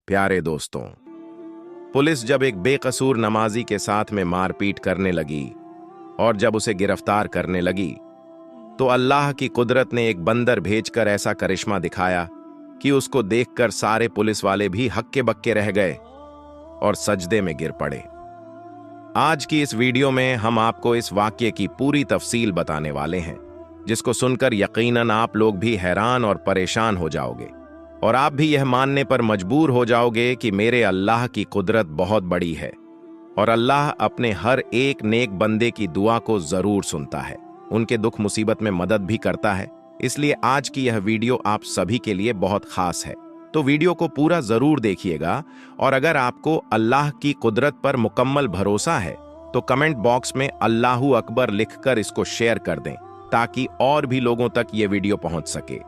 प्यारे दोस्तों, पुलिस जब एक बेकसूर नमाजी के साथ में मारपीट करने लगी और जब उसे गिरफ्तार करने लगी, तो अल्लाह की कुदरत ने एक बंदर भेजकर ऐसा करिश्मा दिखाया कि उसको देखकर सारे पुलिस वाले भी हक्के बक्के रह गए और सजदे में गिर पड़े। आज की इस वीडियो में हम आपको इस वाकये की पूरी तफसील बताने वाले हैं, जिसको सुनकर यकीनन आप लोग भी हैरान और परेशान हो जाओगे और आप भी यह मानने पर मजबूर हो जाओगे कि मेरे अल्लाह की कुदरत बहुत बड़ी है और अल्लाह अपने हर एक नेक बंदे की दुआ को जरूर सुनता है, उनके दुख मुसीबत में मदद भी करता है। इसलिए आज की यह वीडियो आप सभी के लिए बहुत खास है, तो वीडियो को पूरा जरूर देखिएगा। और अगर आपको अल्लाह की कुदरत पर मुकम्मल भरोसा है तो कमेंट बॉक्स में अल्लाहू अकबर लिखकर इसको शेयर कर दें, ताकि और भी लोगों तक ये वीडियो पहुंच सके।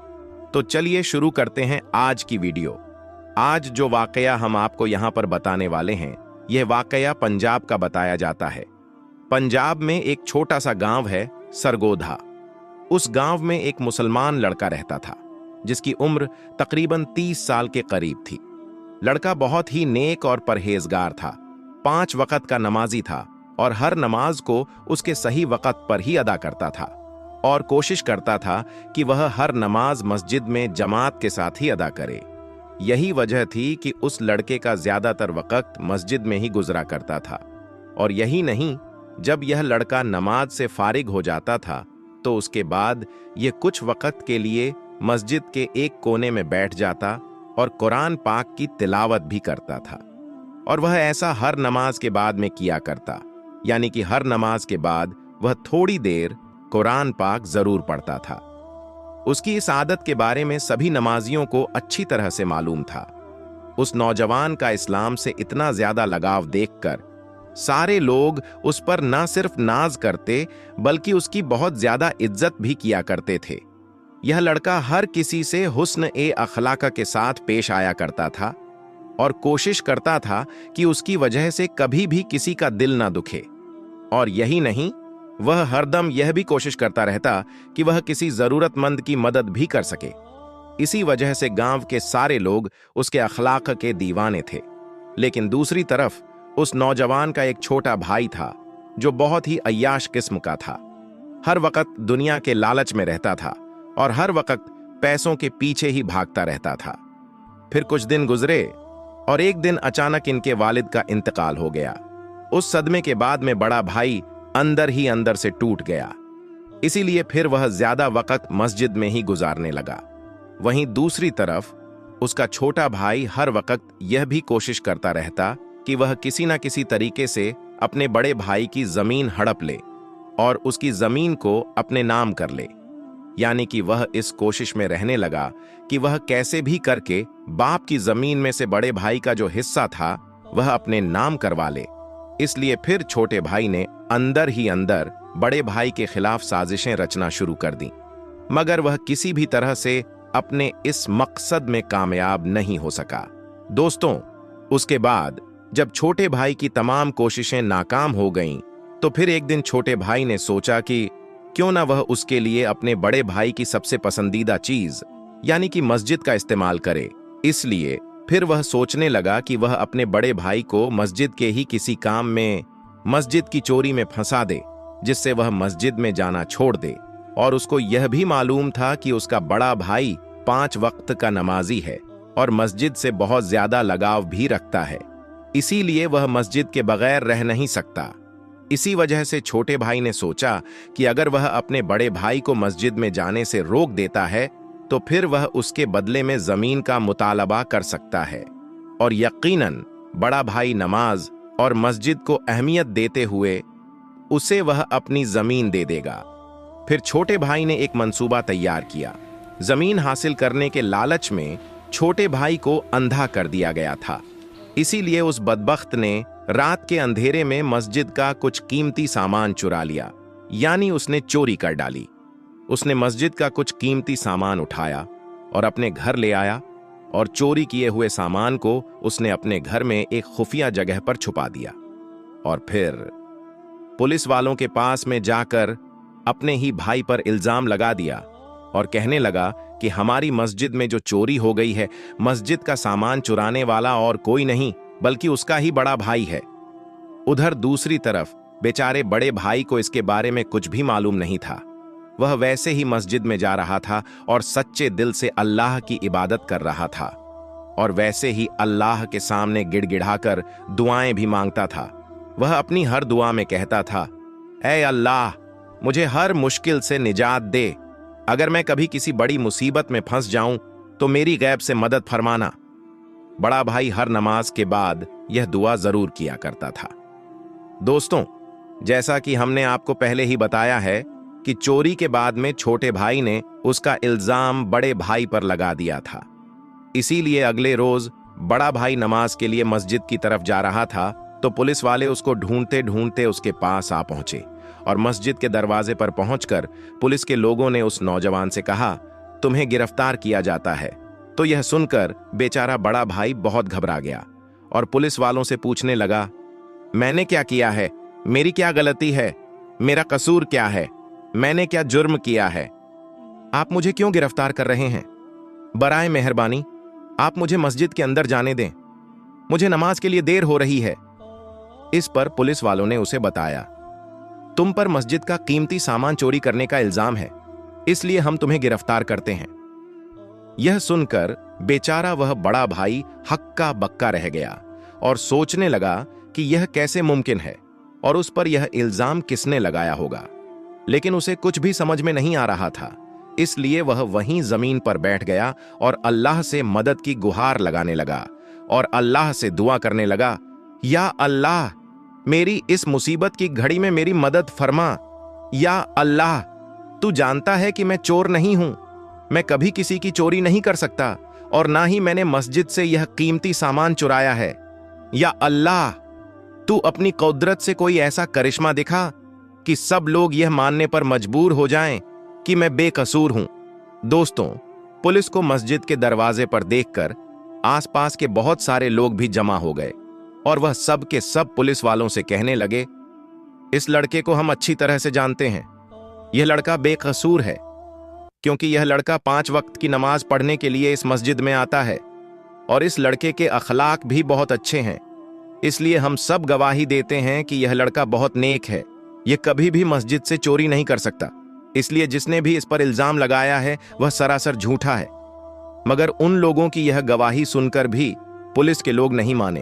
तो चलिए शुरू करते हैं आज की वीडियो। आज जो वाकया हम आपको यहां पर बताने वाले हैं, यह वाकया पंजाब का बताया जाता है। पंजाब में एक छोटा सा गांव है, सरगोधा। उस गांव में एक मुसलमान लड़का रहता था, जिसकी उम्र तकरीबन 30 साल के करीब थी। लड़का बहुत ही नेक और परहेजगार था, 5 वक्त का नमाजी था और हर नमाज को उसके सही वक्त पर ही अदा करता था और कोशिश करता था कि वह हर नमाज मस्जिद में जमात के साथ ही अदा करे। यही वजह थी कि उस लड़के का ज्यादातर वक्त मस्जिद में ही गुजरा करता था। और यही नहीं, जब यह लड़का नमाज से फारिग हो जाता था तो उसके बाद ये कुछ वक्त के लिए मस्जिद के एक कोने में बैठ जाता और कुरान पाक की तिलावत भी करता था। और वह ऐसा हर नमाज के बाद में किया करता, यानी कि हर नमाज के बाद वह थोड़ी देर कुरान पाक जरूर पढ़ता था। उसकी इस आदत के बारे में सभी नमाजियों को अच्छी तरह से मालूम था। उस नौजवान का इस्लाम से इतना ज्यादा लगाव देखकर सारे लोग उस पर ना सिर्फ नाज करते बल्कि उसकी बहुत ज्यादा इज्जत भी किया करते थे। यह लड़का हर किसी से हुस्न ए अखलाक के साथ पेश आया करता था और कोशिश करता था कि उसकी वजह से कभी भी किसी का दिल ना दुखे। और यही नहीं, वह हरदम यह भी कोशिश करता रहता कि वह किसी जरूरतमंद की मदद भी कर सके। इसी वजह से गांव के सारे लोग उसके अखलाक के दीवाने थे। लेकिन दूसरी तरफ उस नौजवान का एक छोटा भाई था, जो बहुत ही अय्याश किस्म का था। हर वक्त दुनिया के लालच में रहता था और हर वक्त पैसों के पीछे ही भागता रहता था। फिर कुछ दिन गुजरे और एक दिन अचानक इनके वालिद का इंतकाल हो गया। उस सदमे के बाद में बड़ा भाई अंदर ही अंदर से टूट गया। इसीलिए फिर वह ज्यादा वक्त मस्जिद में ही गुजारने लगा। वहीं दूसरी तरफ उसका छोटा भाई हर वक्त यह भी कोशिश करता रहता कि वह किसी न किसी तरीके से अपने बड़े भाई की जमीन हड़प ले और उसकी जमीन को अपने नाम कर ले। यानी कि वह इस कोशिश में रहने लगा कि वह कैसे भी करके बाप की जमीन में से बड़े भाई का जो हिस्सा था वह अपने नाम करवा ले। इसलिए फिर छोटे भाई ने अंदर ही अंदर बड़े भाई के खिलाफ साजिशें रचना शुरू कर दी, मगर वह किसी भी तरह से अपने इस मकसद में कामयाब नहीं हो सका। दोस्तों, उसके बाद जब छोटे भाई की तमाम कोशिशें नाकाम हो गईं, तो फिर एक दिन छोटे भाई ने सोचा कि क्यों ना वह उसके लिए अपने बड़े भाई की सबसे पसंदीदा चीज यानी कि मस्जिद का इस्तेमाल करे। इसलिए फिर वह सोचने लगा कि वह अपने बड़े भाई को मस्जिद के ही किसी काम में मस्जिद की चोरी में फंसा दे, जिससे वह मस्जिद में जाना छोड़ दे। और उसको यह भी मालूम था कि उसका बड़ा भाई 5 वक्त का नमाजी है और मस्जिद से बहुत ज्यादा लगाव भी रखता है, इसीलिए वह मस्जिद के बगैर रह नहीं सकता। इसी वजह से छोटे भाई ने सोचा कि अगर वह अपने बड़े भाई को मस्जिद में जाने से रोक देता है तो फिर वह उसके बदले में जमीन का मुतालबा कर सकता है और यकीनन बड़ा भाई नमाज और मस्जिद को अहमियत देते हुए उसे वह अपनी जमीन दे देगा। फिर छोटे भाई ने एक मंसूबा तैयार किया। जमीन हासिल करने के लालच में छोटे भाई को अंधा कर दिया गया था। इसीलिए उस बदबख्त ने रात के अंधेरे में मस्जिद का कुछ कीमती सामान चुरा लिया, यानी उसने चोरी कर डाली। उसने मस्जिद का कुछ कीमती सामान उठाया और अपने घर ले आया और चोरी किए हुए सामान को उसने अपने घर में एक खुफिया जगह पर छुपा दिया और फिर पुलिस वालों के पास में जाकर अपने ही भाई पर इल्जाम लगा दिया और कहने लगा कि हमारी मस्जिद में जो चोरी हो गई है, मस्जिद का सामान चुराने वाला और कोई नहीं बल्कि उसका ही बड़ा भाई है। उधर दूसरी तरफ बेचारे बड़े भाई को इसके बारे में कुछ भी मालूम नहीं था। वह वैसे ही मस्जिद में जा रहा था और सच्चे दिल से अल्लाह की इबादत कर रहा था और वैसे ही अल्लाह के सामने गिड़गिड़ाकर दुआएं भी मांगता था। वह अपनी हर दुआ में कहता था, ऐ अल्लाह, मुझे हर मुश्किल से निजात दे। अगर मैं कभी किसी बड़ी मुसीबत में फंस जाऊं तो मेरी गैब से मदद फरमाना। बड़ा भाई हर नमाज के बाद यह दुआ जरूर किया करता था। दोस्तों, जैसा कि हमने आपको पहले ही बताया है कि चोरी के बाद में छोटे भाई ने उसका इल्जाम बड़े भाई पर लगा दिया था। इसीलिए अगले रोज बड़ा भाई नमाज के लिए मस्जिद की तरफ जा रहा था तो पुलिस वाले उसको ढूंढते ढूंढते उसके पास आ पहुंचे और मस्जिद के दरवाजे पर पहुंचकर पुलिस के लोगों ने उस नौजवान से कहा, तुम्हें गिरफ्तार किया जाता है। तो यह सुनकर बेचारा बड़ा भाई बहुत घबरा गया और पुलिस वालों से पूछने लगा, मैंने क्या किया है? मेरी क्या गलती है? मेरा कसूर क्या है? मैंने क्या जुर्म किया है? आप मुझे क्यों गिरफ्तार कर रहे हैं? बराए मेहरबानी आप मुझे मस्जिद के अंदर जाने दें, मुझे नमाज के लिए देर हो रही है। इस पर पुलिस वालों ने उसे बताया, तुम पर मस्जिद का कीमती सामान चोरी करने का इल्जाम है, इसलिए हम तुम्हें गिरफ्तार करते हैं। यह सुनकर बेचारा वह बड़ा भाई हक्का बक्का रह गया और सोचने लगा कि यह कैसे मुमकिन है और उस पर यह इल्जाम किसने लगाया होगा। लेकिन उसे कुछ भी समझ में नहीं आ रहा था, इसलिए वह वहीं जमीन पर बैठ गया और अल्लाह से मदद की गुहार लगाने लगा और अल्लाह से दुआ करने लगा, या अल्लाह, मेरी इस मुसीबत की घड़ी में मेरी मदद फरमा। या अल्लाह, तू जानता है कि मैं चोर नहीं हूं, मैं कभी किसी की चोरी नहीं कर सकता और ना ही मैंने मस्जिद से यह कीमती सामान चुराया है। या अल्लाह, तू अपनी कुदरत से कोई ऐसा करिश्मा दिखा कि सब लोग यह मानने पर मजबूर हो जाएं कि मैं बेकसूर हूं। दोस्तों, पुलिस को मस्जिद के दरवाजे पर देखकर आसपास के बहुत सारे लोग भी जमा हो गए और वह सब के सब पुलिस वालों से कहने लगे, इस लड़के को हम अच्छी तरह से जानते हैं, यह लड़का बेकसूर है क्योंकि यह लड़का 5 वक्त की नमाज पढ़ने के लिए इस मस्जिद में आता है और इस लड़के के अखलाक भी बहुत अच्छे हैं। इसलिए हम सब गवाही देते हैं कि यह लड़का बहुत नेक है, यह कभी भी मस्जिद से चोरी नहीं कर सकता। इसलिए जिसने भी इस पर इल्जाम लगाया है वह सरासर झूठा है। मगर उन लोगों की यह गवाही सुनकर भी पुलिस के लोग नहीं माने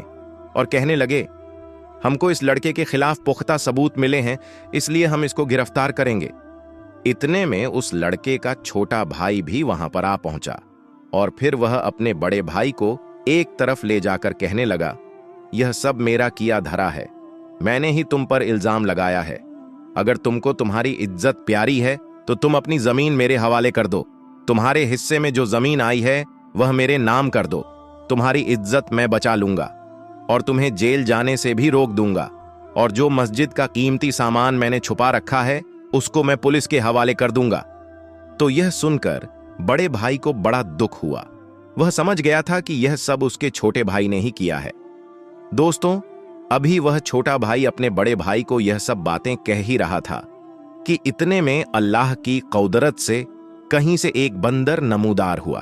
और कहने लगे, हमको इस लड़के के खिलाफ पुख्ता सबूत मिले हैं, इसलिए हम इसको गिरफ्तार करेंगे। इतने में उस लड़के का छोटा भाई भी वहां पर आ पहुंचा और फिर वह अपने बड़े भाई को एक तरफ ले जाकर कहने लगा, यह सब मेरा किया धरा है, मैंने ही तुम पर इल्जाम लगाया है। अगर तुमको तुम्हारी इज्जत प्यारी है तो तुम अपनी जमीन मेरे हवाले कर दो। तुम्हारे हिस्से में जो जमीन आई है वह मेरे नाम कर दो। तुम्हारी इज्जत मैं बचा लूंगा और तुम्हें जेल जाने से भी रोक दूंगा, और जो मस्जिद का कीमती सामान मैंने छुपा रखा है उसको मैं पुलिस के हवाले कर दूंगा। तो यह सुनकर बड़े भाई को बड़ा दुख हुआ। वह समझ गया था कि यह सब उसके छोटे भाई ने ही किया है। दोस्तों, अभी वह छोटा भाई अपने बड़े भाई को यह सब बातें कह ही रहा था कि इतने में अल्लाह की कुदरत से कहीं से एक बंदर नमूदार हुआ।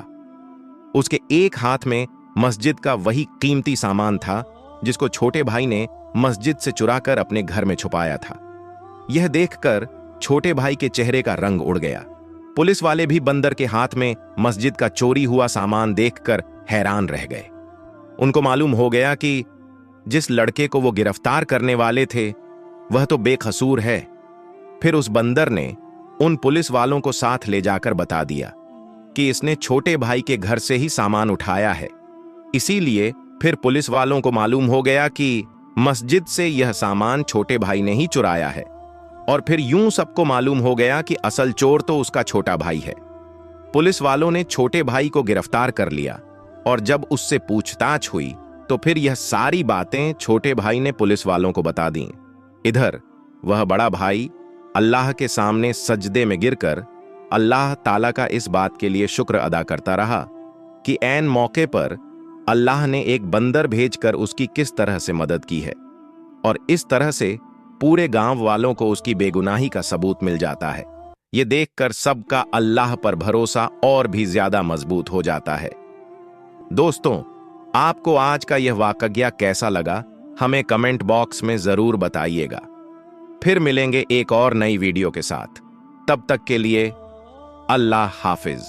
उसके एक हाथ में मस्जिद का वही कीमती सामान था जिसको छोटे भाई ने मस्जिद से चुराकर अपने घर में छुपाया था। यह देखकर छोटे भाई के चेहरे का रंग उड़ गया। पुलिस वाले भी बंदर के हाथ में मस्जिद का चोरी हुआ सामान देखकर हैरान रह गए। उनको मालूम हो गया कि जिस लड़के को वो गिरफ्तार करने वाले थे वह तो बेकसूर है। फिर उस बंदर ने उन पुलिस वालों को साथ ले जाकर बता दिया कि इसने छोटे भाई के घर से ही सामान उठाया है। इसीलिए फिर पुलिस वालों को मालूम हो गया कि मस्जिद से यह सामान छोटे भाई ने ही चुराया है, और फिर यूं सबको मालूम हो गया कि असल चोर तो उसका छोटा भाई है। पुलिस वालों ने छोटे भाई को गिरफ्तार कर लिया और जब उससे पूछताछ हुई तो फिर यह सारी बातें छोटे भाई ने पुलिस वालों को बता दी। इधर वह बड़ा भाई अल्लाह के सामने सजदे में गिरकर अल्लाह ताला का इस बात के लिए शुक्र अदा करता रहा कि ऐन मौके पर अल्लाह ने एक बंदर भेजकर उसकी किस तरह से मदद की है, और इस तरह से पूरे गांव वालों को उसकी बेगुनाही का सबूत मिल जाता है। ये देखकर सबका अल्लाह पर भरोसा और भी ज्यादा मजबूत हो जाता है। दोस्तों, आपको आज का यह वाकया कैसा लगा, हमें कमेंट बॉक्स में जरूर बताइएगा। फिर मिलेंगे एक और नई वीडियो के साथ। तब तक के लिए अल्लाह हाफिज।